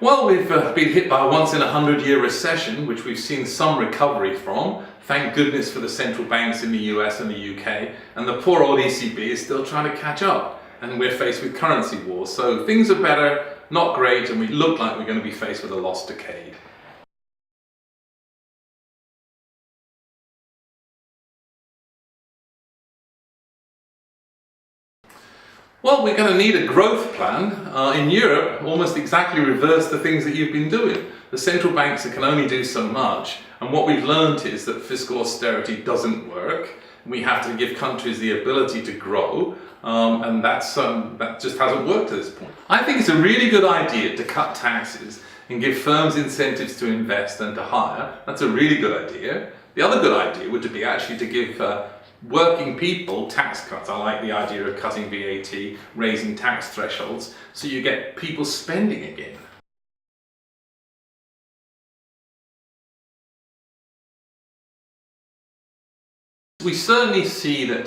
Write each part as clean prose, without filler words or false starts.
Well, we've been hit by a once-in-a-100-year recession, which we've seen some recovery from. Thank goodness for the central banks in the US and the UK, and the poor old ECB is still trying to catch up, and we're faced with currency wars. So things are better, not great, and we look like we're going to be faced with a lost decade. Well, we're going to need a growth plan. In Europe, almost exactly reverse the things that you've been doing. The central banks can only do so much, and what we've learned is that fiscal austerity doesn't work. We have to give countries the ability to grow, and that just hasn't worked to this point. I think it's a really good idea to cut taxes and give firms incentives to invest and to hire. That's a really good idea. The other good idea would be actually to give working people tax cuts. I like the idea of cutting VAT, raising tax thresholds, so you get people spending again. We certainly see that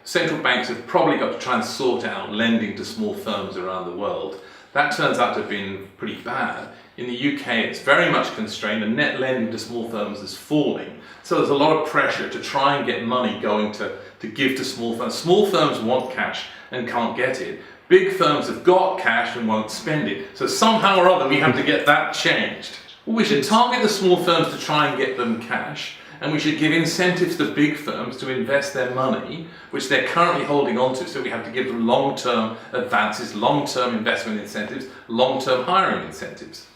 central banks have probably got to try and sort out lending to small firms around the world. That turns out to have been pretty bad. In the UK, it's very much constrained, and net lending to small firms is falling. So there's a lot of pressure to try and get money going to give to small firms. Small firms want cash and can't get it. Big firms have got cash and won't spend it. So somehow or other, we have to get that changed. Well, we should target the small firms to try and get them cash, and we should give incentives to big firms to invest their money, which they're currently holding on to. So we have to give them long-term advances, long-term investment incentives, long-term hiring incentives.